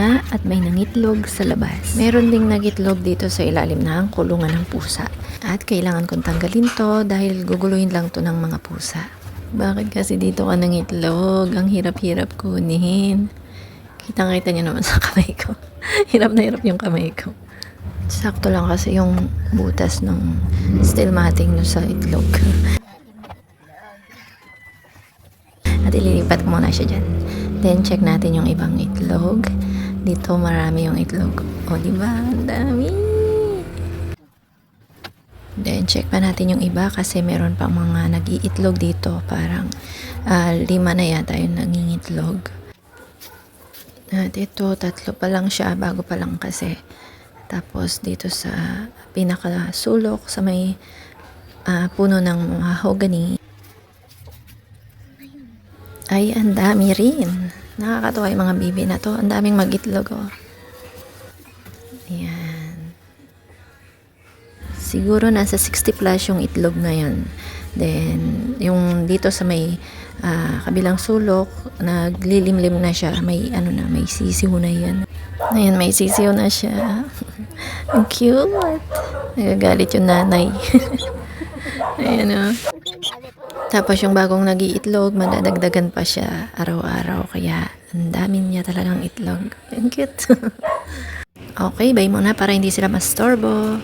pusa at may nangitlog sa labas. Meron ding nagitlog dito sa ilalim ng kulungan ng pusa. At kailangan kong tanggalin to dahil guguluhin lang to ng mga pusa. Bakit kasi dito ka nangitlog? Ang hirap-hirap kunin. Kitang-kita niyo naman sa kamay ko. Hirap na hirap yung kamay ko. Sakto lang kasi yung butas ng steel matting no sa itlog. At ililipat ko muna siya dyan. Then check natin yung ibang itlog. Dito marami yung itlog. O diba? Ang dami! Then check pa natin yung iba kasi meron pa mga nag-iitlog dito. Parang 5 na yata yung nangingitlog. At ito, 3 pa lang siya. Bago pa lang kasi. Tapos dito sa pinakasulok sa may puno ng mahogany ay ang dami rin. Nakakatuwa yung mga bibi na to. Ang daming mag-itlog oh. Ayan. Siguro nasa 60 plus yung itlog na yan. Then yung dito sa may kabilang sulok naglilimlim na siya. May may sisiw na yan. Ayan, may sisiw na siya. Ang cute. Nagagalit yung nanay. Ayan o. Tapos yung bagong nag-iitlog, madadagdagan pa siya araw-araw. Kaya ang dami niya talagang itlog. Ang cute. Okay, bye muna para hindi sila mastorbo.